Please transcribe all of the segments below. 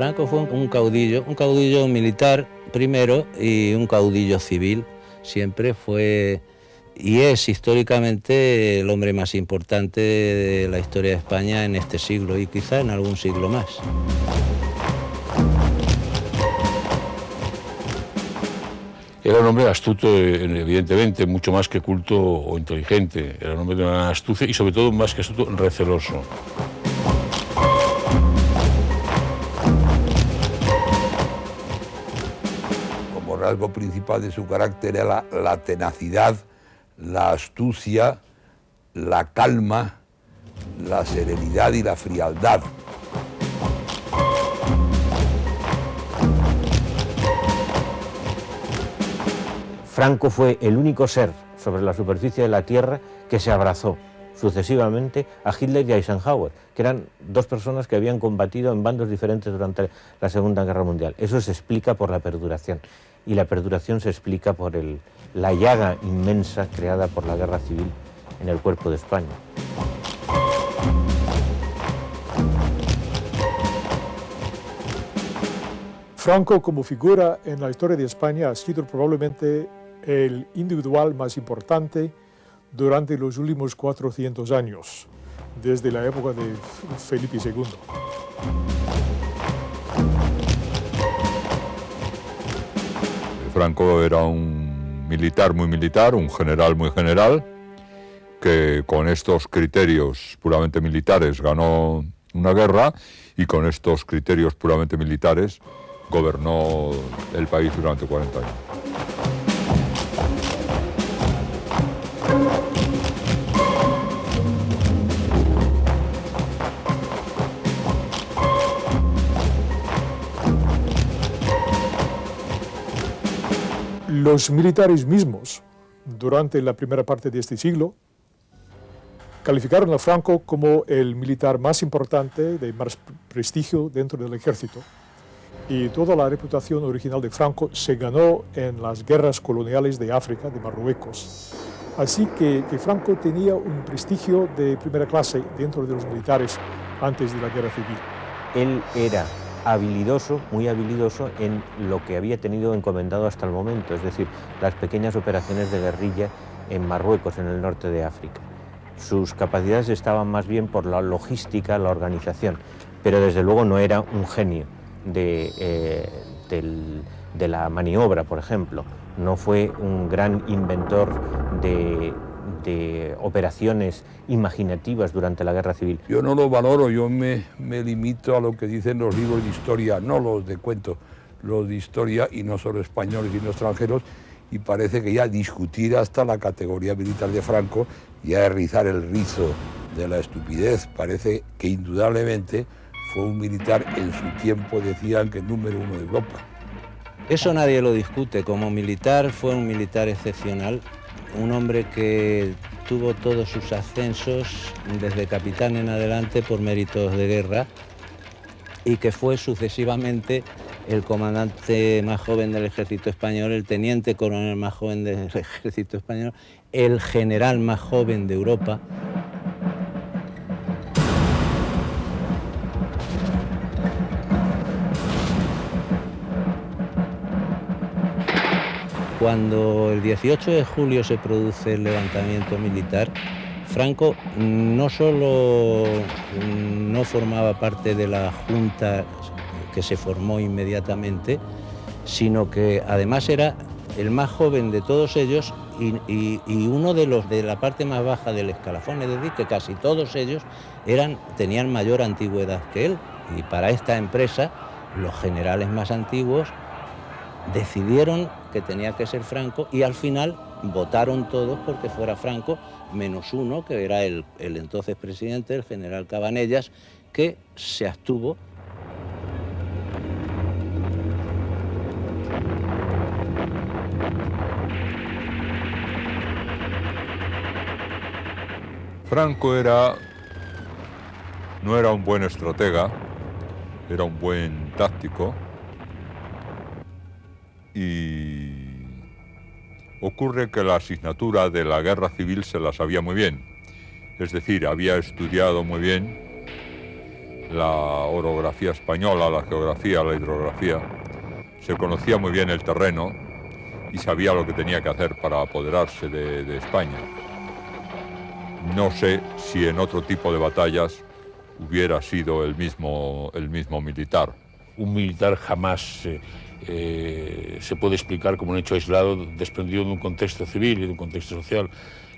Franco fue un caudillo militar primero y un caudillo civil. Siempre fue y es históricamente el hombre más importante de la historia de España en este siglo y quizá en algún siglo más. Era un hombre astuto, evidentemente, mucho más que culto o inteligente. Era un hombre de una astucia y, sobre todo, más que astuto, receloso. Como rasgo principal de su carácter era la tenacidad, la astucia, la calma, la serenidad y la frialdad. Franco fue el único ser sobre la superficie de la Tierra que se abrazó sucesivamente a Hitler y a Eisenhower, que eran dos personas que habían combatido en bandos diferentes durante la Segunda Guerra Mundial. Eso se explica por la perduración, y la perduración se explica por la llaga inmensa creada por la Guerra Civil en el cuerpo de España. Franco, como figura en la historia de España, ha sido probablemente el individual más importante durante los últimos 400 años, desde la época de Felipe II. Franco era un militar, un general muy general, que con estos criterios puramente militares ganó una guerra y con estos criterios puramente militares gobernó el país durante 40 años. Los militares mismos, durante la primera parte de este siglo, calificaron a Franco como el militar más importante, de más prestigio dentro del ejército. Y toda la reputación original de Franco se ganó en las guerras coloniales de África, de Marruecos. Así que Franco tenía un prestigio de primera clase dentro de los militares antes de la guerra civil. Él era habilidoso, muy habilidoso en lo que había tenido encomendado hasta el momento, es decir, las pequeñas operaciones de guerrilla en Marruecos, en el norte de África. Sus capacidades estaban más bien por la logística, la organización, pero desde luego no era un genio de la maniobra, por ejemplo. No fue un gran inventor de operaciones imaginativas durante la Guerra Civil. Yo no lo valoro, yo me limito a lo que dicen los libros de historia, no los de cuento, los de historia, y no solo españoles sino extranjeros, y parece que ya discutir hasta la categoría militar de Franco ya es rizar el rizo de la estupidez. Parece que indudablemente fue un militar, en su tiempo decían que el número 1 de Europa. Eso nadie lo discute. Como militar fue un militar excepcional, un hombre que tuvo todos sus ascensos desde capitán en adelante por méritos de guerra y que fue sucesivamente el comandante más joven del ejército español, el teniente coronel más joven del ejército español, el general más joven de Europa. Cuando el 18 de julio se produce el levantamiento militar, Franco no solo no formaba parte de la junta que se formó inmediatamente, sino que además era el más joven de todos ellos y uno de los de la parte más baja del escalafón, es decir, que casi todos ellos tenían mayor antigüedad que él. Y para esta empresa, los generales más antiguos decidieron que tenía que ser Franco y al final votaron todos porque fuera Franco, menos uno, que era el entonces presidente, el general Cabanellas, que se abstuvo. Franco no era un buen estratega, era un buen táctico, y ocurre que la asignatura de la guerra civil se la sabía muy bien, es decir, había estudiado muy bien la orografía española, la geografía, la hidrografía. Se conocía muy bien el terreno y sabía lo que tenía que hacer para apoderarse de España. No sé si en otro tipo de batallas hubiera sido el mismo militar. Un militar jamás se puede explicar como un hecho aislado, desprendido de un contexto civil y de un contexto social.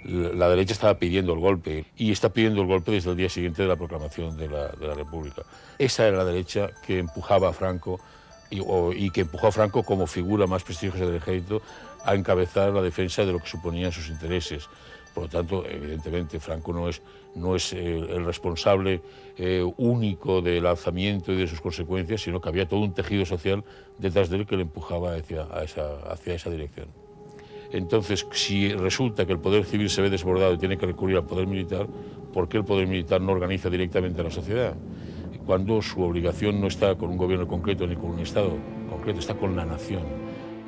La derecha estaba pidiendo el golpe y está pidiendo el golpe desde el día siguiente de la proclamación de la República. Esa era la derecha que empujaba a Franco y que empujó a Franco como figura más prestigiosa del ejército a encabezar la defensa de lo que suponían sus intereses. Por lo tanto, evidentemente, Franco no es el responsable único del alzamiento y de sus consecuencias, sino que había todo un tejido social detrás de él que le empujaba hacia esa dirección. Entonces, si resulta que el poder civil se ve desbordado y tiene que recurrir al poder militar, ¿por qué el poder militar no organiza directamente a la sociedad? Cuando su obligación no está con un gobierno concreto ni con un Estado concreto, está con la nación.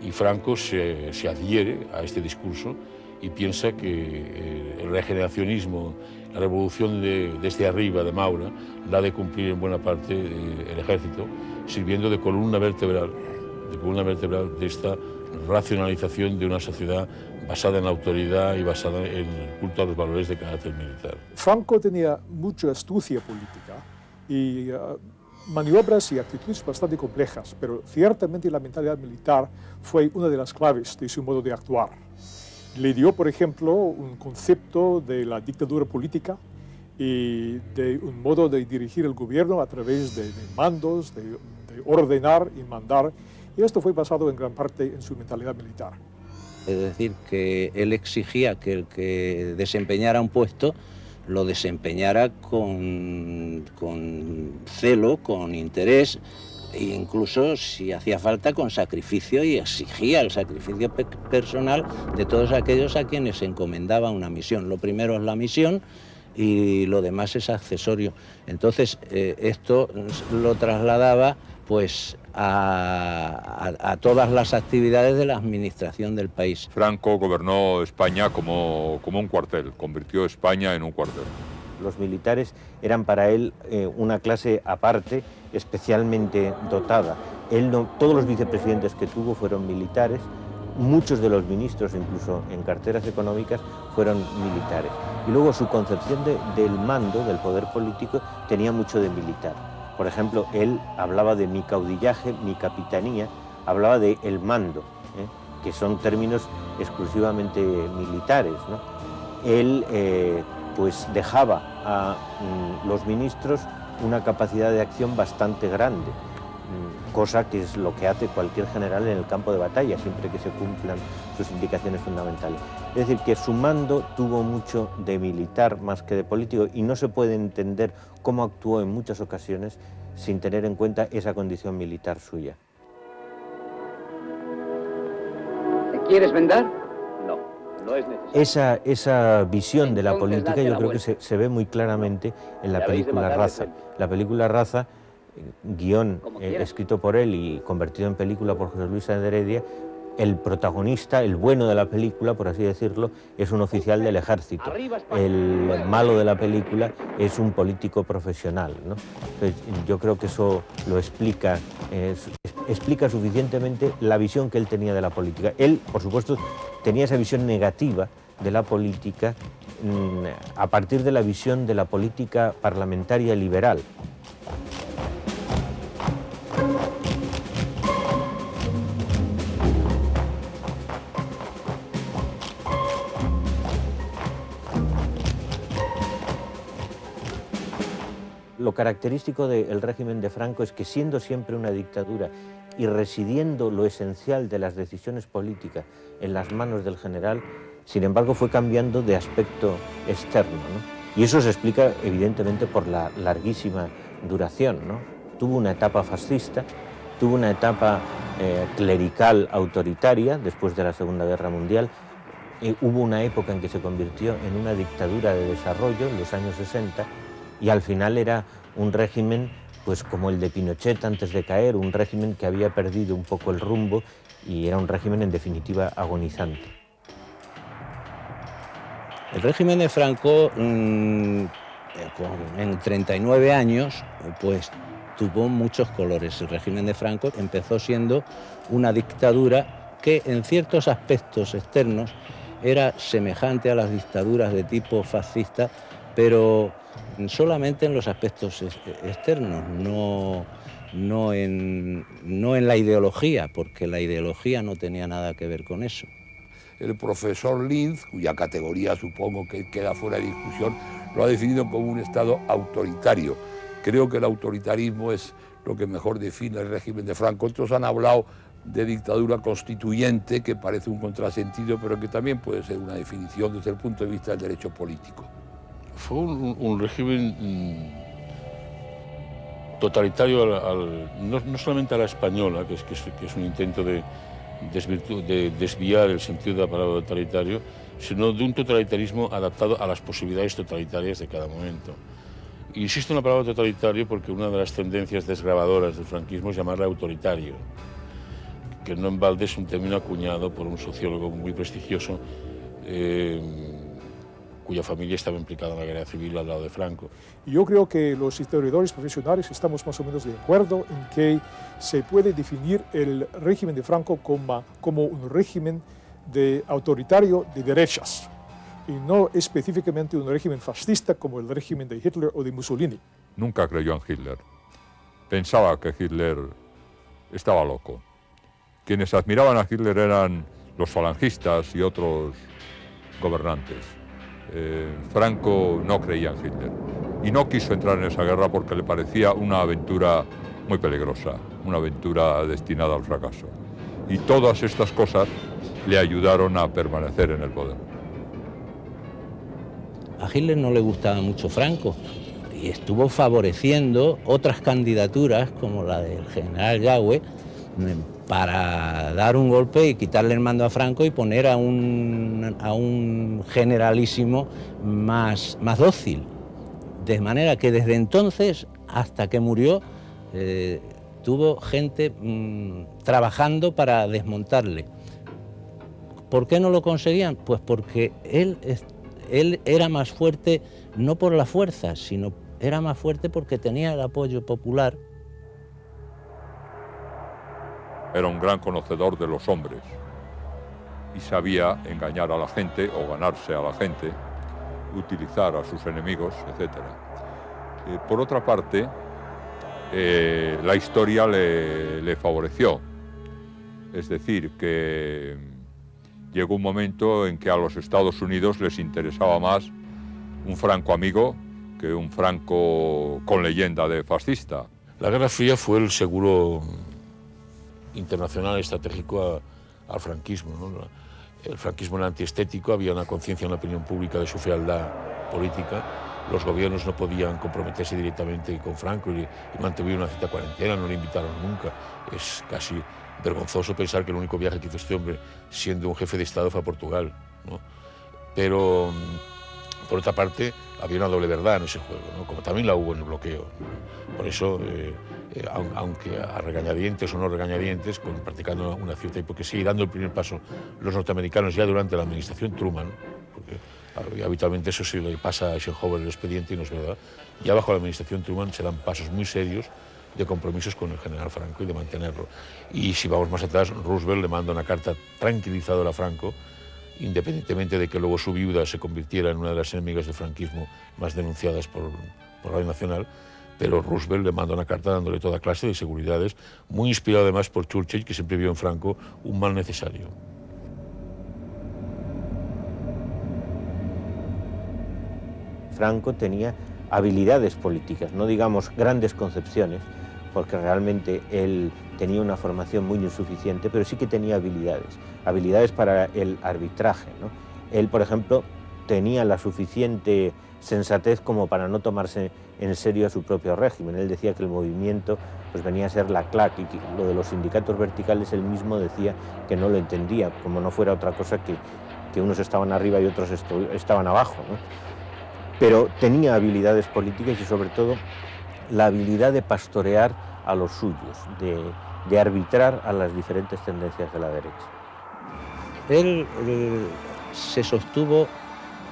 Y Franco se adhiere a este discurso y piensa que el regeneracionismo, la revolución desde arriba de Maura, la ha de cumplir en buena parte el ejército, sirviendo de columna vertebral de esta racionalización de una sociedad basada en la autoridad y basada en el culto a los valores de carácter militar. Franco tenía mucha astucia política y maniobras y actitudes bastante complejas, pero ciertamente la mentalidad militar fue una de las claves de su modo de actuar. Le dio, por ejemplo, un concepto de la dictadura política y de un modo de dirigir el gobierno a través de mandos, de ordenar y mandar, y esto fue basado en gran parte en su mentalidad militar. Es decir, que él exigía que el que desempeñara un puesto lo desempeñara con celo, con interés, e incluso si hacía falta con sacrificio, y exigía el sacrificio personal de todos aquellos a quienes se encomendaba una misión. Lo primero es la misión y lo demás es accesorio. Entonces esto lo trasladaba pues a todas las actividades de la administración del país. Franco gobernó España como un cuartel, convirtió España en un cuartel. Los militares eran para él una clase aparte, especialmente dotada. Todos los vicepresidentes que tuvo fueron militares, muchos de los ministros, incluso en carteras económicas, fueron militares. Y luego su concepción del mando, del poder político, tenía mucho de militar. Por ejemplo, él hablaba de mi caudillaje, mi capitanía, hablaba de el mando, que son términos exclusivamente militares, ¿no? Él pues dejaba a los ministros una capacidad de acción bastante grande, cosa que es lo que hace cualquier general en el campo de batalla, siempre que se cumplan sus indicaciones fundamentales. Es decir, que su mando tuvo mucho de militar más que de político, y no se puede entender cómo actuó en muchas ocasiones sin tener en cuenta esa condición militar suya. ¿Te quieres vendar? No, no es necesario. Esa visión de la política yo creo que se ve muy claramente en la película Raza. La película Raza, guión escrito por él y convertido en película por José Luis Sáenz de Heredia, el protagonista, el bueno de la película, por así decirlo, es un oficial del ejército. El malo de la película es un político profesional, ¿no? Entonces, yo creo que eso lo explica suficientemente la visión que él tenía de la política. Él, por supuesto, tenía esa visión negativa de la política a partir de la visión de la política parlamentaria liberal. Lo característico del régimen de Franco es que, siendo siempre una dictadura y residiendo lo esencial de las decisiones políticas en las manos del general, sin embargo fue cambiando de aspecto externo, ¿no? Y eso se explica evidentemente por la larguísima duración, ¿no? Tuvo una etapa fascista, tuvo una etapa clerical autoritaria después de la Segunda Guerra Mundial, hubo una época en que se convirtió en una dictadura de desarrollo, en los años 60, y al final era un régimen pues como el de Pinochet antes de caer, un régimen que había perdido un poco el rumbo y era un régimen en definitiva agonizante. El régimen de Franco en 39 años, pues tuvo muchos colores. El régimen de Franco empezó siendo una dictadura que en ciertos aspectos externos era semejante a las dictaduras de tipo fascista, pero solamente en los aspectos externos, no en la ideología, porque la ideología no tenía nada que ver con eso. El profesor Linz, cuya categoría supongo que queda fuera de discusión, lo ha definido como un Estado autoritario. Creo que el autoritarismo es lo que mejor define el régimen de Franco. Otros han hablado de dictadura constituyente, que parece un contrasentido, pero que también puede ser una definición desde el punto de vista del derecho político. Fue un régimen totalitario, no solamente a la española, que es un intento de desviar el sentido de la palabra totalitario, sino de un totalitarismo adaptado a las posibilidades totalitarias de cada momento. Insisto en la palabra totalitario porque una de las tendencias desgravadoras del franquismo es llamarla autoritario, que no en balde es un término acuñado por un sociólogo muy prestigioso, cuya familia estaba implicada en la guerra civil al lado de Franco. Yo creo que los historiadores profesionales estamos más o menos de acuerdo en que se puede definir el régimen de Franco como un régimen autoritario de derechas y no específicamente un régimen fascista como el régimen de Hitler o de Mussolini. Nunca creyó en Hitler. Pensaba que Hitler estaba loco. Quienes admiraban a Hitler eran los falangistas y otros gobernantes. Franco no creía en Hitler y no quiso entrar en esa guerra porque le parecía una aventura muy peligrosa, una aventura destinada al fracaso. Y todas estas cosas le ayudaron a permanecer en el poder. A Hitler no le gustaba mucho Franco y estuvo favoreciendo otras candidaturas como la del general Yaue para dar un golpe y quitarle el mando a Franco y poner a un generalísimo más dócil. De manera que desde entonces hasta que murió tuvo gente trabajando para desmontarle. ¿Por qué no lo conseguían? Pues porque él era más fuerte no por la fuerza, sino era más fuerte porque tenía el apoyo popular. Era un gran conocedor de los hombres y sabía engañar a la gente o ganarse a la gente, utilizar a sus enemigos, etc. Por otra parte, la historia le favoreció. Es decir, que llegó un momento en que a los Estados Unidos les interesaba más un Franco amigo que un Franco con leyenda de fascista. La Guerra Fría fue el seguro internacional estratégico al franquismo, ¿no? El franquismo era antiestético, había una conciencia en la opinión pública de su fealdad política, los gobiernos no podían comprometerse directamente con Franco y mantuvieron una cierta cuarentena, no le invitaron nunca. Es casi vergonzoso pensar que el único viaje que hizo este hombre siendo un jefe de Estado fue a Portugal, ¿no? Pero por otra parte había una doble verdad en ese juego, ¿no? Como también la hubo en el bloqueo. Por eso, aunque a regañadientes o no regañadientes, practicando una cierta hipocresía y dando el primer paso los norteamericanos ya durante la administración Truman, porque habitualmente eso sí le pasa a Eisenhower el expediente y no es verdad, ya bajo la administración Truman se dan pasos muy serios de compromisos con el general Franco y de mantenerlo. Y si vamos más atrás, Roosevelt le manda una carta tranquilizadora a Franco, independientemente de que luego su viuda se convirtiera en una de las enemigas del franquismo más denunciadas por Radio Nacional, pero Roosevelt le manda una carta dándole toda clase de seguridades, muy inspirado además por Churchill, que siempre vio en Franco un mal necesario. Franco tenía habilidades políticas, no digamos grandes concepciones, porque realmente él tenía una formación muy insuficiente, pero sí que tenía habilidades para el arbitraje, ¿no? Él, por ejemplo, tenía la suficiente sensatez como para no tomarse en serio a su propio régimen. Él decía que el movimiento pues, venía a ser la CLAC y que lo de los sindicatos verticales él mismo decía que no lo entendía, como no fuera otra cosa que unos estaban arriba y otros estaban abajo, ¿no? Pero tenía habilidades políticas y sobre todo la habilidad de pastorear a los suyos, de arbitrar a las diferentes tendencias de la derecha. Él se sostuvo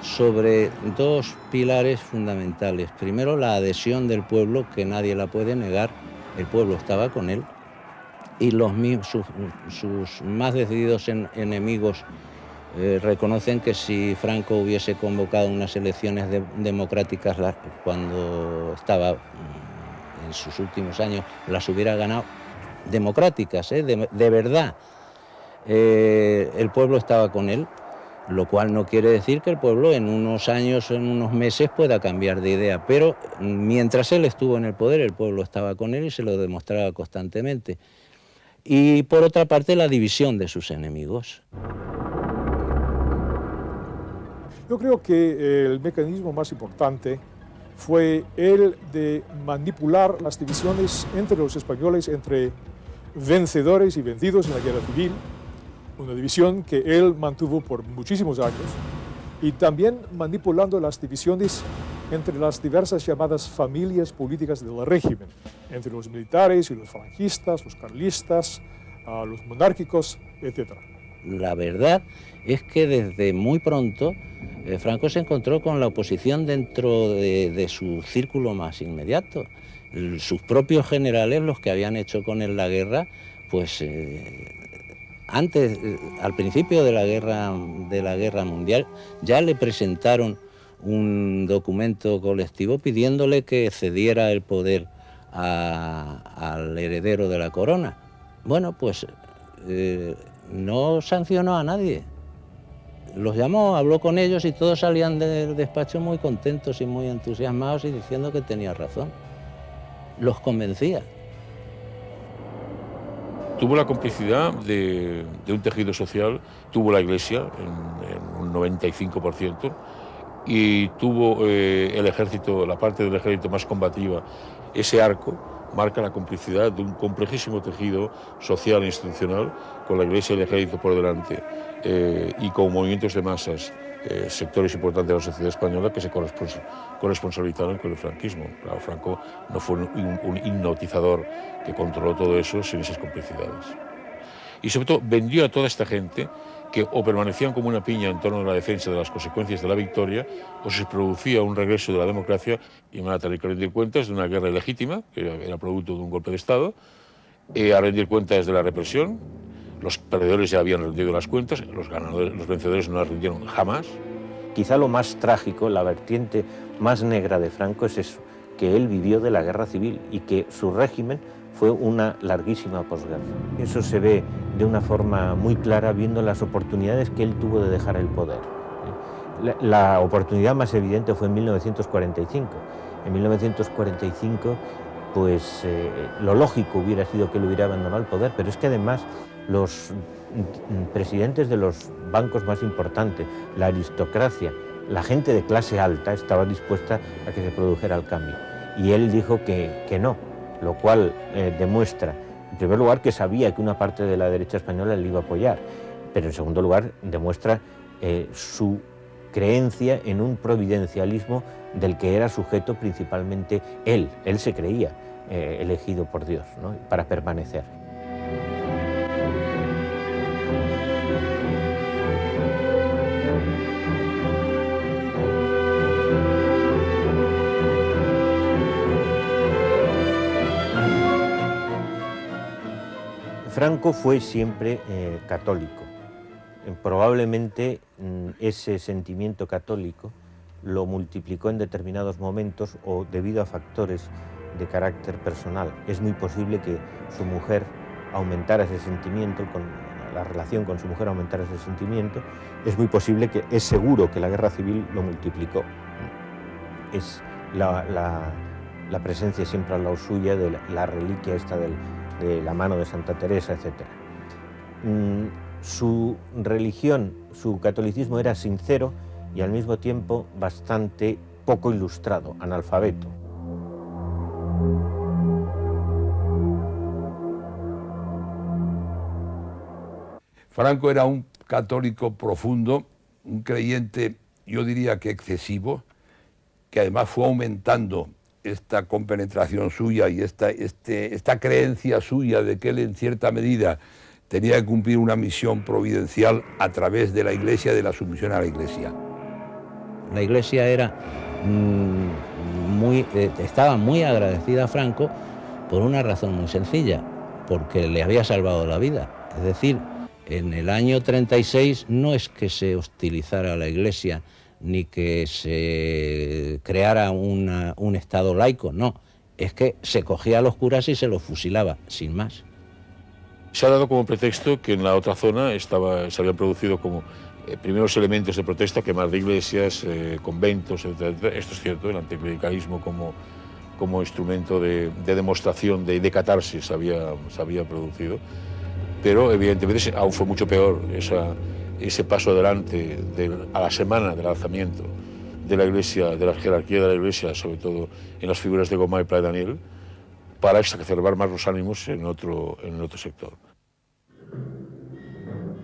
sobre dos pilares fundamentales. Primero, la adhesión del pueblo, que nadie la puede negar, el pueblo estaba con él, y sus más decididos enemigos reconocen que si Franco hubiese convocado unas elecciones democráticas cuando estaba en sus últimos años, las hubiera ganado democráticas, de verdad. El pueblo estaba con él, lo cual no quiere decir que el pueblo en unos años, en unos meses pueda cambiar de idea, pero mientras él estuvo en el poder, el pueblo estaba con él y se lo demostraba constantemente. Y por otra parte, la división de sus enemigos. Yo creo que el mecanismo más importante fue el de manipular las divisiones entre los españoles, entre vencedores y vencidos en la guerra civil, una división que él mantuvo por muchísimos años, y también manipulando las divisiones entre las diversas llamadas familias políticas del régimen, entre los militares y los falangistas, los carlistas, los monárquicos, etc. La verdad es que desde muy pronto Franco se encontró con la oposición dentro de su círculo más inmediato. Sus propios generales, los que habían hecho con él la guerra, pues antes, al principio de la guerra mundial, ya le presentaron un documento colectivo pidiéndole que cediera el poder al heredero de la corona. Bueno, pues no sancionó a nadie. Los llamó, habló con ellos y todos salían del despacho muy contentos y muy entusiasmados y diciendo que tenía razón. Los convencía. Tuvo la complicidad de un tejido social, tuvo la Iglesia en un 95%, y tuvo el ejército, la parte del ejército más combativa. Ese arco marca la complicidad de un complejísimo tejido social e institucional, con la Iglesia y el ejército por delante, y con movimientos de masas, sectores importantes de la sociedad española que se corresponsabilizaron con el franquismo. Claro, Franco no fue un hipnotizador que controló todo eso sin esas complicidades. Y sobre todo vendió a toda esta gente que o permanecían como una piña en torno a la defensa de las consecuencias de la victoria, o se producía un regreso de la democracia y van a tener que rendir cuentas de una guerra ilegítima, que era producto de un golpe de Estado, a rendir cuentas de la represión. Los perdedores ya habían rendido las cuentas, los vencedores no las rindieron jamás. Quizá lo más trágico, la vertiente más negra de Franco es eso, que él vivió de la guerra civil y que su régimen fue una larguísima posguerra. Eso se ve de una forma muy clara viendo las oportunidades que él tuvo de dejar el poder. La oportunidad más evidente fue en 1945. En 1945, pues lo lógico hubiera sido que él hubiera abandonado el poder, pero es que además los presidentes de los bancos más importantes, la aristocracia, la gente de clase alta estaba dispuesta a que se produjera el cambio. Y él dijo que no, lo cual demuestra, en primer lugar, que sabía que una parte de la derecha española le iba a apoyar, pero en segundo lugar demuestra su creencia en un providencialismo del que era sujeto principalmente él. Él se creía elegido por Dios, ¿no?, para permanecer. Franco fue siempre católico. Probablemente ese sentimiento católico lo multiplicó en determinados momentos o debido a factores de carácter personal. Es muy posible que su mujer aumentara ese sentimiento, la relación con su mujer aumentara ese sentimiento. Es muy posible que, es seguro que la guerra civil lo multiplicó. Es la presencia siempre al lado suya de la reliquia esta de la mano de Santa Teresa, etc. Su religión, su catolicismo era sincero y al mismo tiempo bastante poco ilustrado, analfabeto. Franco era un católico profundo, un creyente, yo diría que excesivo, que además fue aumentando esta compenetración suya y esta creencia suya de que él en cierta medida tenía que cumplir una misión providencial a través de la Iglesia, de la sumisión a la Iglesia. La Iglesia era estaba muy agradecida a Franco por una razón muy sencilla, porque le había salvado la vida. Es decir, en el año 36 no es que se hostilizara a la Iglesia ni que se creara un Estado laico, no, es que se cogía a los curas y se los fusilaba, sin más. Se ha dado como pretexto que en la otra zona se habían producido como primeros elementos de protesta, quemar de iglesias, conventos, etc. Esto es cierto, el anticlericalismo como instrumento de demostración, de catarsis se había producido, pero evidentemente aún fue mucho peor ese paso adelante a la semana del alzamiento de la Iglesia, de la jerarquía de la Iglesia, sobre todo en las figuras de Gomá y Pla de Daniel, para exacerbar más los ánimos en otro sector.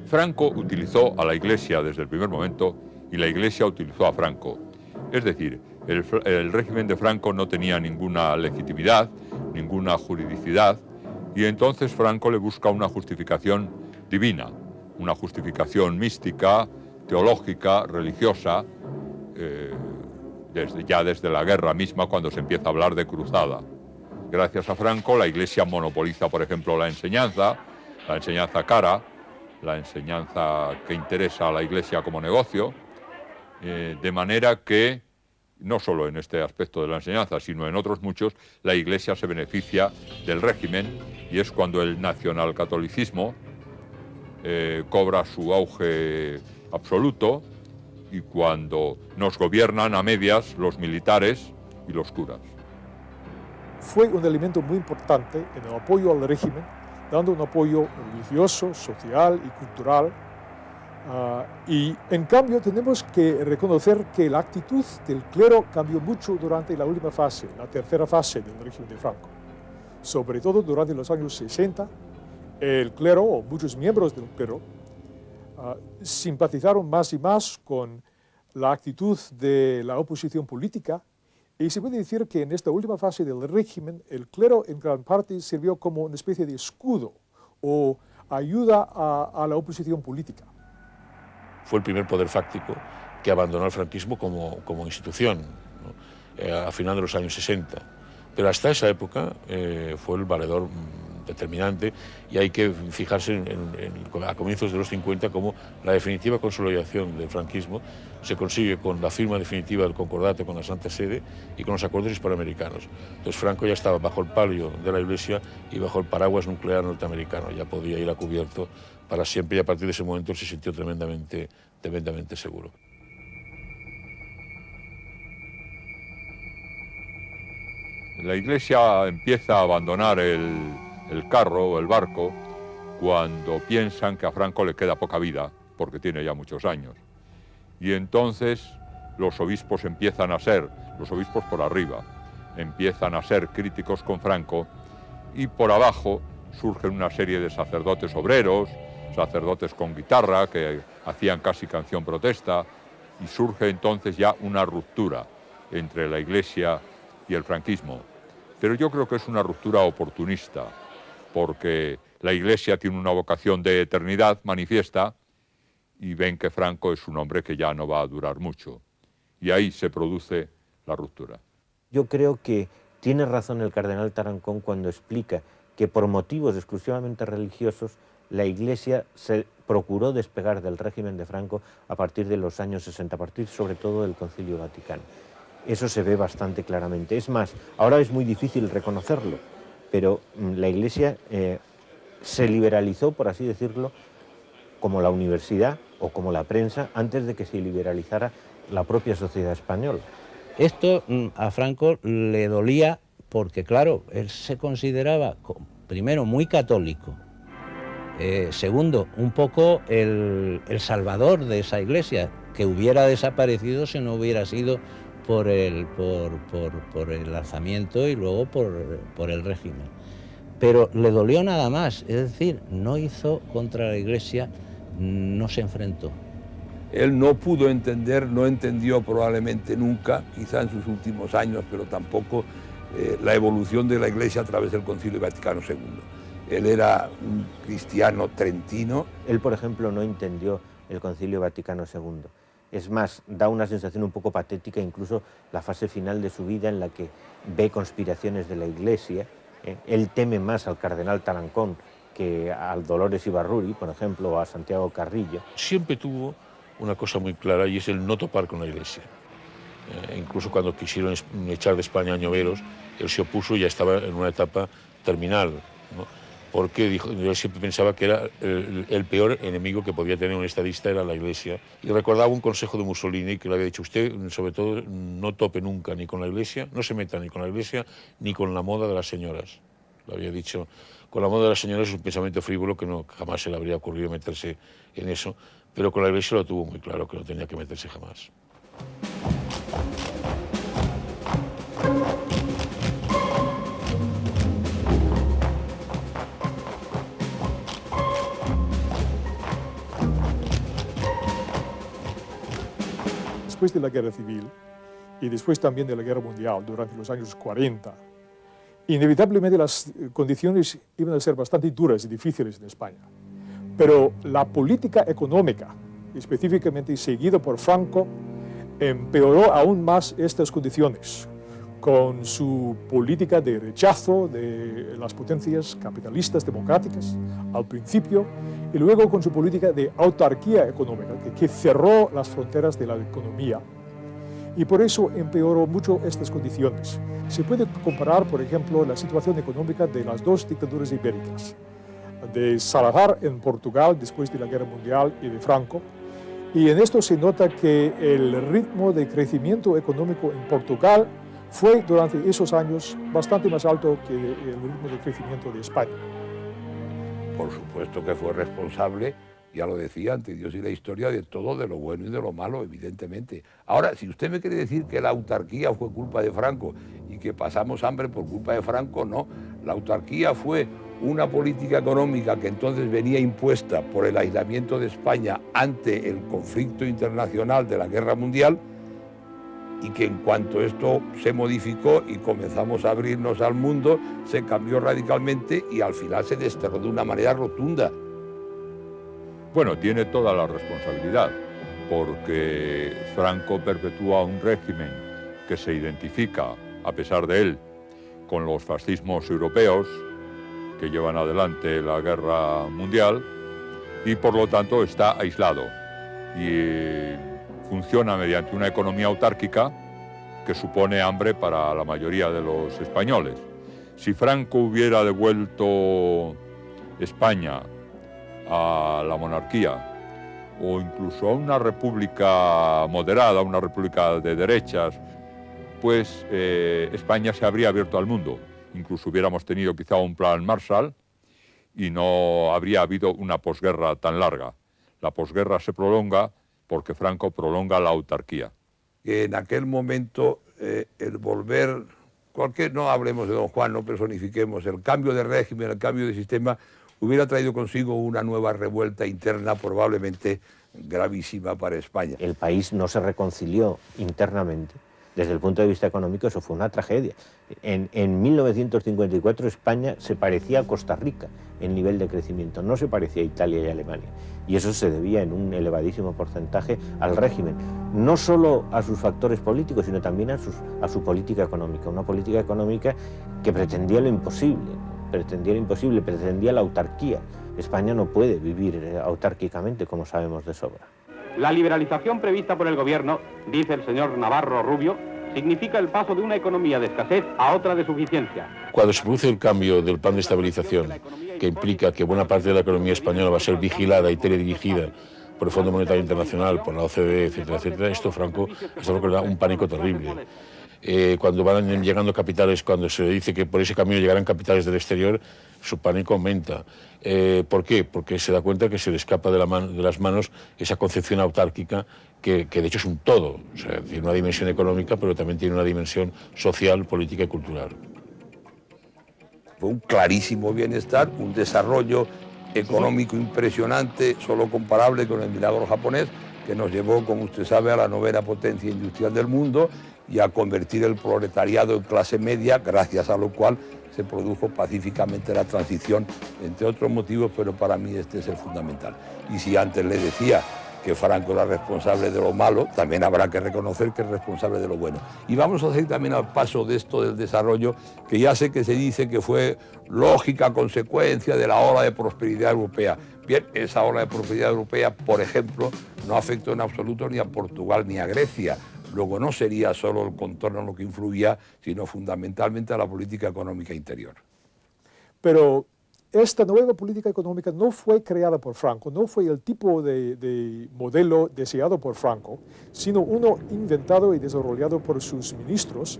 Franco utilizó a la Iglesia desde el primer momento y la Iglesia utilizó a Franco. Es decir, el régimen de Franco no tenía ninguna legitimidad, ninguna juridicidad, y entonces Franco le busca una justificación divina, una justificación mística, teológica, religiosa, desde la guerra misma, cuando se empieza a hablar de cruzada. Gracias a Franco, la Iglesia monopoliza, por ejemplo, la enseñanza cara, la enseñanza que interesa a la Iglesia como negocio, de manera que, no solo en este aspecto de la enseñanza, sino en otros muchos, la Iglesia se beneficia del régimen, y es cuando el nacionalcatolicismo cobra su auge absoluto y cuando nos gobiernan a medias los militares y los curas. Fue un elemento muy importante en el apoyo al régimen, dando un apoyo religioso, social y cultural. Y en cambio tenemos que reconocer que la actitud del clero cambió mucho durante la última fase, la tercera fase del régimen de Franco. Sobre todo durante los años 60, el clero, o muchos miembros del clero, simpatizaron más y más con la actitud de la oposición política, y se puede decir que en esta última fase del régimen el clero en gran parte sirvió como una especie de escudo o ayuda a la oposición política. Fue el primer poder fáctico que abandonó el franquismo como institución, ¿no? A final de los años 60. Pero hasta esa época fue el valedor determinante, y hay que fijarse a comienzos de los 50 como la definitiva consolidación del franquismo se consigue con la firma definitiva del concordato con la Santa Sede y con los acuerdos hispanoamericanos. Entonces Franco ya estaba bajo el palio de la Iglesia y bajo el paraguas nuclear norteamericano, ya podía ir a cubierto para siempre, y a partir de ese momento él se sintió tremendamente seguro. La Iglesia empieza a abandonar el carro o el barco cuando piensan que a Franco le queda poca vida, porque tiene ya muchos años. Y entonces los obispos empiezan a ser, los obispos por arriba, empiezan a ser críticos con Franco, y por abajo surgen una serie de sacerdotes obreros, sacerdotes con guitarra, que hacían casi canción protesta, y surge entonces ya una ruptura entre la Iglesia y el franquismo. Pero yo creo que es una ruptura oportunista, porque la Iglesia tiene una vocación de eternidad manifiesta y ven que Franco es un hombre que ya no va a durar mucho. Y ahí se produce la ruptura. Yo creo que tiene razón el cardenal Tarancón cuando explica que por motivos exclusivamente religiosos la Iglesia se procuró despegar del régimen de Franco a partir de los años 60, a partir sobre todo del Concilio Vaticano. Eso se ve bastante claramente. Es más, ahora es muy difícil reconocerlo, pero la Iglesia se liberalizó, por así decirlo, como la universidad o como la prensa, antes de que se liberalizara la propia sociedad española. Esto a Franco le dolía porque, claro, él se consideraba, primero, muy católico, segundo, un poco el salvador de esa Iglesia, que hubiera desaparecido si no hubiera sido por el alzamiento y luego por el régimen. Pero le dolió nada más, es decir, no hizo contra la Iglesia, no se enfrentó. Él no pudo entender, no entendió probablemente nunca, quizá en sus últimos años, pero tampoco la evolución de la Iglesia a través del Concilio Vaticano II. Él era un cristiano trentino. Él, por ejemplo, no entendió el Concilio Vaticano II. Es más, da una sensación un poco patética incluso la fase final de su vida en la que ve conspiraciones de la Iglesia. Él teme más al cardenal Tarancón que al Dolores Ibarruri, por ejemplo, o a Santiago Carrillo. Siempre tuvo una cosa muy clara y es el no topar con la Iglesia. Incluso cuando quisieron echar de España a Ñoveros, él se opuso y ya estaba en una etapa terminal, ¿no? Porque dijo, yo siempre pensaba que era el peor enemigo que podía tener un estadista era la Iglesia. Y recordaba un consejo de Mussolini que le había dicho, usted sobre todo no tope nunca ni con la Iglesia, no se meta ni con la Iglesia ni con la moda de las señoras. Le había dicho, con la moda de las señoras es un pensamiento frívolo que no, jamás se le habría ocurrido meterse en eso, pero con la Iglesia lo tuvo muy claro que no tenía que meterse jamás. Después de la Guerra Civil y después también de la Guerra Mundial, durante los años 40, inevitablemente las condiciones iban a ser bastante duras y difíciles en España. Pero la política económica, específicamente seguida por Franco, empeoró aún más estas condiciones, con su política de rechazo de las potencias capitalistas democráticas al principio, y luego con su política de autarquía económica, que cerró las fronteras de la economía. Y por eso empeoró mucho estas condiciones. Se puede comparar, por ejemplo, la situación económica de las dos dictaduras ibéricas, de Salazar en Portugal después de la Guerra Mundial y de Franco. Y en esto se nota que el ritmo de crecimiento económico en Portugal fue durante esos años bastante más alto que el ritmo de crecimiento de España. Por supuesto que fue responsable, ya lo decía, ante Dios y la historia, de todo, de lo bueno y de lo malo, evidentemente. Ahora, si usted me quiere decir que la autarquía fue culpa de Franco y que pasamos hambre por culpa de Franco, no. La autarquía fue una política económica que entonces venía impuesta por el aislamiento de España ante el conflicto internacional de la Guerra Mundial, y que en cuanto esto se modificó y comenzamos a abrirnos al mundo, se cambió radicalmente y al final se desterró de una manera rotunda. Bueno, tiene toda la responsabilidad, porque Franco perpetúa un régimen que se identifica, a pesar de él, con los fascismos europeos que llevan adelante la guerra mundial, y por lo tanto está aislado y funciona mediante una economía autárquica que supone hambre para la mayoría de los españoles. Si Franco hubiera devuelto España a la monarquía o incluso a una república moderada, una república de derechas, pues España se habría abierto al mundo. Incluso hubiéramos tenido quizá un plan Marshall y no habría habido una posguerra tan larga. La posguerra se prolonga porque Franco prolonga la autarquía. En aquel momento el volver, no hablemos de don Juan, no personifiquemos, el cambio de régimen, el cambio de sistema, hubiera traído consigo una nueva revuelta interna probablemente gravísima para España. El país no se reconcilió internamente. Desde el punto de vista económico eso fue una tragedia. En 1954 España se parecía a Costa Rica en nivel de crecimiento, no se parecía a Italia y Alemania. Y eso se debía en un elevadísimo porcentaje al régimen, no solo a sus factores políticos, sino también a su política económica, una política económica que pretendía lo imposible, pretendía la autarquía. España no puede vivir autárquicamente, como sabemos de sobra. La liberalización prevista por el gobierno, dice el señor Navarro Rubio, significa el paso de una economía de escasez a otra de suficiencia. Cuando se produce el cambio del plan de estabilización, que implica que buena parte de la economía española va a ser vigilada y teledirigida por el Fondo Monetario Internacional, por la OCDE, etcétera, etcétera, esto, Franco, da un pánico terrible. Cuando van llegando capitales, cuando se dice que por ese camino llegarán capitales del exterior, su pánico aumenta. ¿Por qué? Porque se da cuenta que se le escapa de las manos esa concepción autárquica que de hecho es un todo. O sea, tiene una dimensión económica, pero también tiene una dimensión social, política y cultural. Fue un clarísimo bienestar, un desarrollo económico impresionante, solo comparable con el milagro japonés, que nos llevó, como usted sabe, a la 9ª potencia industrial del mundo y a convertir el proletariado en clase media, gracias a lo cual se produjo pacíficamente la transición, entre otros motivos, pero para mí este es el fundamental. Y si antes le decía que Franco era responsable de lo malo, también habrá que reconocer que es responsable de lo bueno. Y vamos a hacer también al paso de esto del desarrollo, que ya sé que se dice que fue lógica consecuencia de la ola de prosperidad europea. Bien, esa ola de prosperidad europea, por ejemplo, no afectó en absoluto ni a Portugal ni a Grecia. Luego no sería solo el contorno lo que influía, sino fundamentalmente a la política económica interior. Pero esta nueva política económica no fue creada por Franco, no fue el tipo de modelo deseado por Franco, sino uno inventado y desarrollado por sus ministros,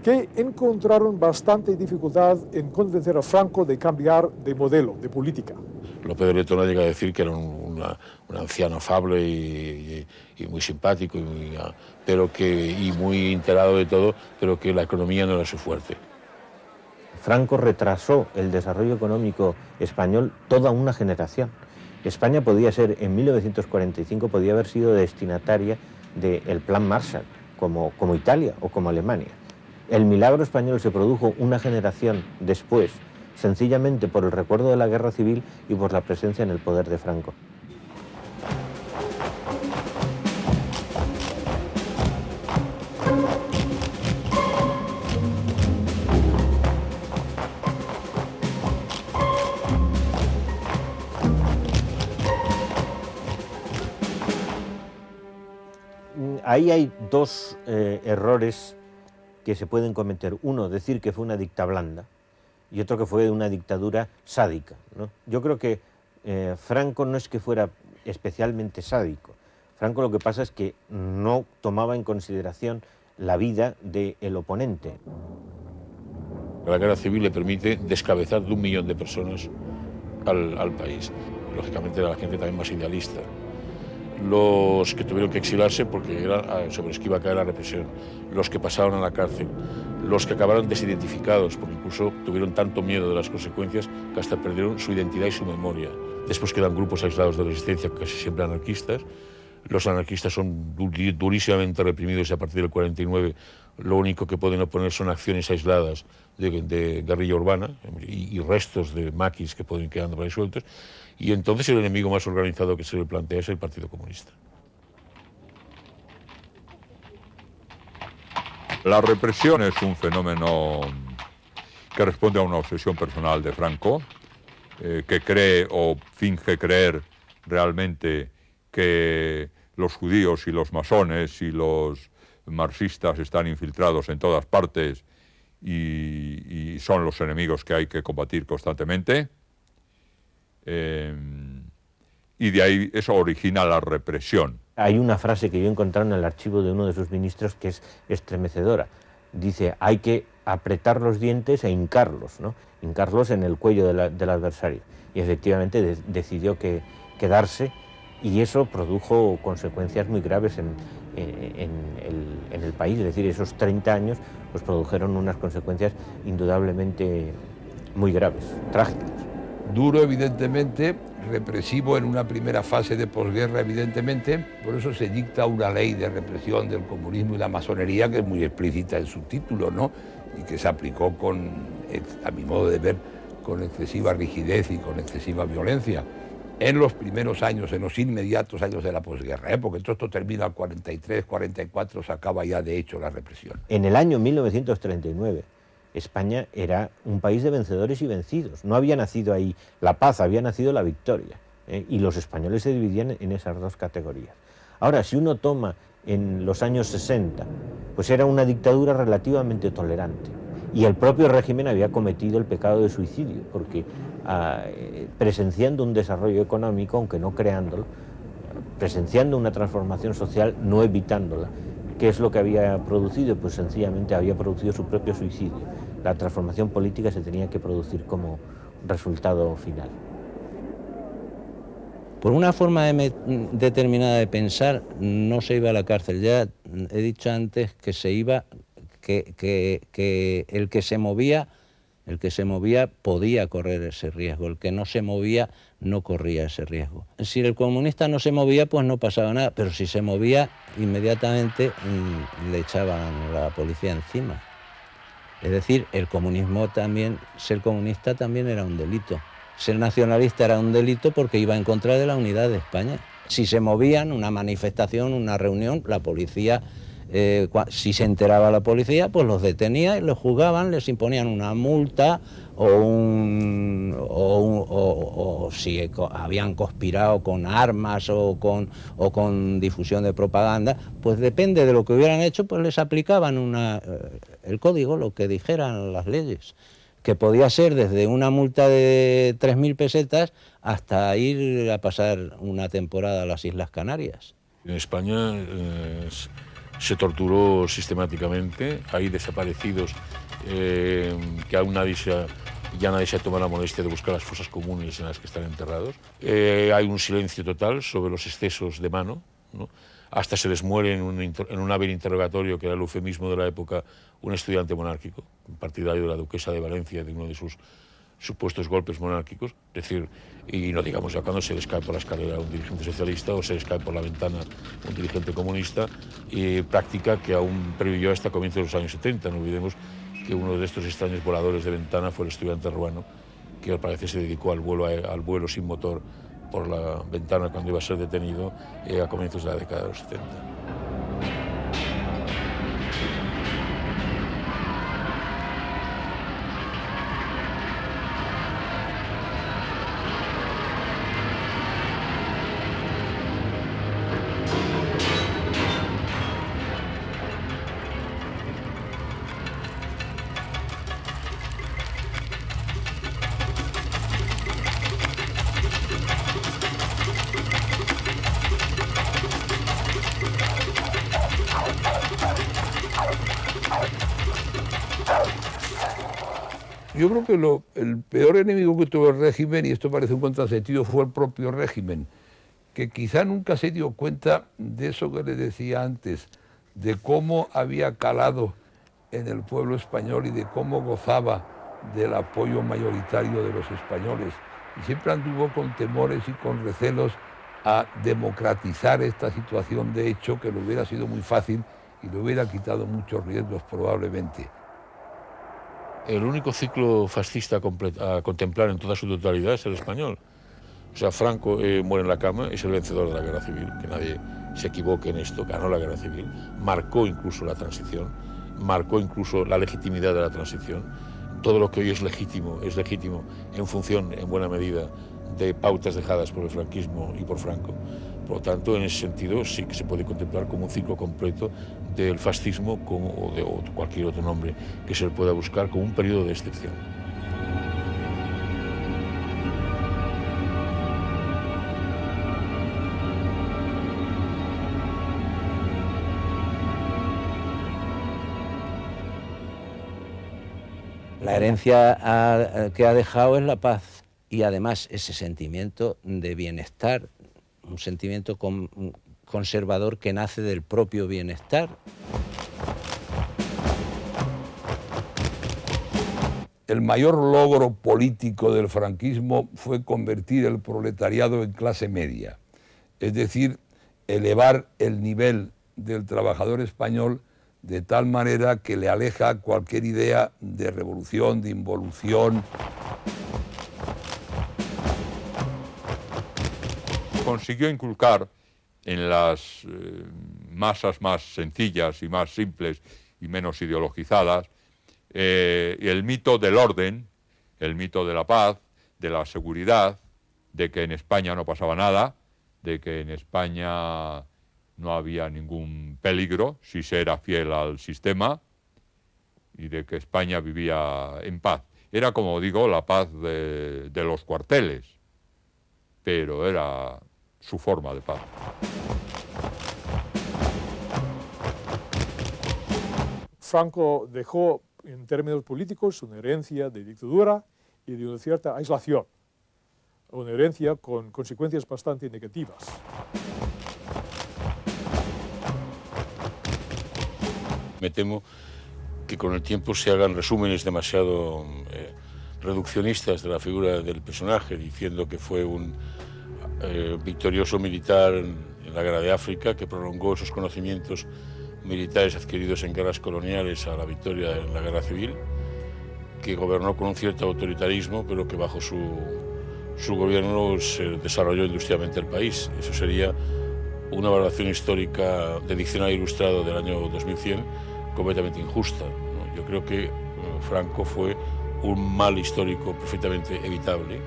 que encontraron bastante dificultad en convencer a Franco de cambiar de modelo, de política. López de Letona llega a decir que era un anciano afable y muy simpático, y muy enterado de todo, pero que la economía no era su fuerte. Franco retrasó el desarrollo económico español toda una generación. España podía ser, en 1945, podía haber sido destinataria del Plan Marshall, como Italia o como Alemania. El milagro español se produjo una generación después, sencillamente por el recuerdo de la guerra civil y por la presencia en el poder de Franco. Ahí hay dos errores que se pueden cometer. Uno, decir que fue una dicta blanda, y otro que fue una dictadura sádica, ¿no? Yo creo que Franco no es que fuera especialmente sádico. Franco lo que pasa es que no tomaba en consideración la vida del oponente. La guerra civil le permite descabezar de 1 millón de personas al país. Lógicamente era la gente también más idealista. Los que tuvieron que exilarse porque era sobre los que iba a caer la represión, los que pasaron a la cárcel, los que acabaron desidentificados porque incluso tuvieron tanto miedo de las consecuencias que hasta perdieron su identidad y su memoria. Después quedan grupos aislados de resistencia, casi siempre anarquistas. Los anarquistas son durísimamente reprimidos y a partir del 49 lo único que pueden oponer son acciones aisladas de guerrilla urbana y restos de maquis que pueden quedando por ahí sueltos. Y entonces el enemigo más organizado que se le plantea es el Partido Comunista. La represión es un fenómeno que responde a una obsesión personal de Franco, que cree o finge creer realmente que los judíos y los masones y los marxistas están infiltrados en todas partes y son los enemigos que hay que combatir constantemente. Y de ahí eso origina la represión. Hay una frase que yo he encontrado en el archivo de uno de sus ministros que es estremecedora. Dice, hay que apretar los dientes e hincarlos, ¿no? Hincarlos en el cuello del adversario. Y efectivamente decidió quedarse, y eso produjo consecuencias muy graves en el país. Es decir, esos 30 años pues, produjeron unas consecuencias indudablemente muy graves, trágicas. Duro, evidentemente, represivo en una primera fase de posguerra, evidentemente. Por eso se dicta una ley de represión del comunismo y la masonería que es muy explícita en su título, ¿no? Y que se aplicó a mi modo de ver, con excesiva rigidez y con excesiva violencia en los primeros años, en los inmediatos años de la posguerra, porque esto termina al 43, 44, se acaba ya de hecho la represión. En el año 1939, España era un país de vencedores y vencidos. No había nacido ahí la paz, había nacido la victoria. Y los españoles se dividían en esas dos categorías. Ahora, si uno toma en los años 60, pues era una dictadura relativamente tolerante. Y el propio régimen había cometido el pecado de suicidio, porque presenciando un desarrollo económico, aunque no creándolo, presenciando una transformación social, no evitándola, ¿qué es lo que había producido? Pues sencillamente había producido su propio suicidio. La transformación política se tenía que producir como resultado final. Por una forma determinada de pensar, no se iba a la cárcel. Ya he dicho antes que se iba, que el que se movía podía correr ese riesgo, el que no se movía no corría ese riesgo. Si el comunista no se movía, pues no pasaba nada, pero si se movía, inmediatamente le echaban la policía encima. Es decir, el comunismo también, ser comunista también era un delito. Ser nacionalista era un delito porque iba en contra de la unidad de España. Si se movían, una manifestación, una reunión, la policía, si se enteraba la policía, pues los detenía y los juzgaban, les imponían una multa o si habían conspirado con armas o con difusión de propaganda, pues depende de lo que hubieran hecho, pues les aplicaban el código, lo que dijeran las leyes, que podía ser desde una multa de 3.000 pesetas hasta ir a pasar una temporada a las Islas Canarias. En España se torturó sistemáticamente, hay desaparecidos que aún nadie se ha tomado la molestia de buscar las fosas comunes en las que están enterrados. Hay un silencio total sobre los excesos de mano, ¿no? Hasta se les muere en un hábil interrogatorio, que era el eufemismo de la época, un estudiante monárquico, un partidario de la duquesa de Valencia, de uno de sus supuestos golpes monárquicos, es decir, y no digamos ya cuando se les cae por la escalera un dirigente socialista o se les cae por la ventana un dirigente comunista, y práctica que aún previvió hasta comienzos de los años 70. No olvidemos que uno de estos extraños voladores de ventana fue el estudiante ruano, que al parecer se dedicó al vuelo sin motor por la ventana cuando iba a ser detenido a comienzos de la década de los 70. Yo creo que el peor enemigo que tuvo el régimen, y esto parece un contrasentido, fue el propio régimen, que quizá nunca se dio cuenta de eso que les decía antes, de cómo había calado en el pueblo español y de cómo gozaba del apoyo mayoritario de los españoles. Y siempre anduvo con temores y con recelos a democratizar esta situación de hecho, que le hubiera sido muy fácil y le hubiera quitado muchos riesgos probablemente. El único ciclo fascista a contemplar en toda su totalidad es el español. O sea, Franco muere en la cama, es el vencedor de la guerra civil, que nadie se equivoque en esto, ganó la guerra civil, marcó incluso la transición, marcó incluso la legitimidad de la transición. Todo lo que hoy es legítimo en función, en buena medida, de pautas dejadas por el franquismo y por Franco. Por lo tanto, en ese sentido, sí que se puede contemplar como un ciclo completo del fascismo o de cualquier otro nombre que se le pueda buscar como un periodo de excepción. La herencia que ha dejado es la paz y además ese sentimiento de bienestar, un sentimiento conservador que nace del propio bienestar. El mayor logro político del franquismo fue convertir el proletariado en clase media, es decir, elevar el nivel del trabajador español de tal manera que le aleja cualquier idea de revolución, de involución. Consiguió inculcar en las masas más sencillas y más simples y menos ideologizadas el mito del orden, el mito de la paz, de la seguridad, de que en España no pasaba nada, de que en España no había ningún peligro si se era fiel al sistema y de que España vivía en paz. Era, como digo, la paz de los cuarteles, pero era su forma de paz. Franco dejó, en términos políticos, una herencia de dictadura y de una cierta aislación, una herencia con consecuencias bastante negativas. Me temo que con el tiempo se hagan resúmenes demasiado reduccionistas de la figura del personaje, diciendo que fue un victorioso militar en la guerra de África, que prolongó esos conocimientos militares adquiridos en guerras coloniales a la victoria en la guerra civil, que gobernó con un cierto autoritarismo, pero que bajo su su gobierno se desarrolló industrialmente el país. Eso sería una valoración histórica de Diccionario Ilustrado del año 2100 completamente injusta, ¿no? Yo creo que Franco fue un mal histórico perfectamente evitable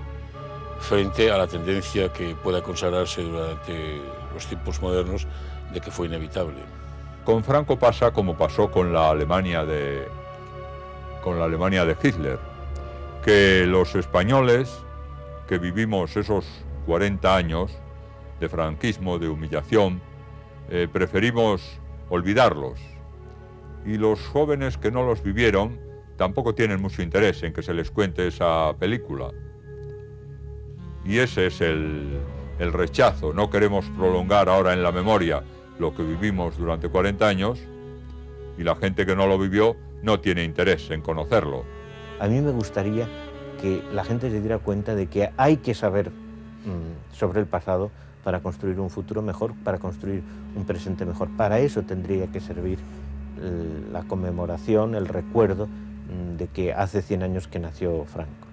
frente a la tendencia que pueda consagrarse durante los tiempos modernos de que fue inevitable. Con Franco pasa como pasó con la Alemania de Hitler, que los españoles que vivimos esos 40 años de franquismo, de humillación, preferimos olvidarlos. Y los jóvenes que no los vivieron tampoco tienen mucho interés en que se les cuente esa película. Y ese es el rechazo. No queremos prolongar ahora en la memoria lo que vivimos durante 40 años y la gente que no lo vivió no tiene interés en conocerlo. A mí me gustaría que la gente se diera cuenta de que hay que saber sobre el pasado para construir un futuro mejor, para construir un presente mejor. Para eso tendría que servir la conmemoración, el recuerdo de que hace 100 años que nació Franco.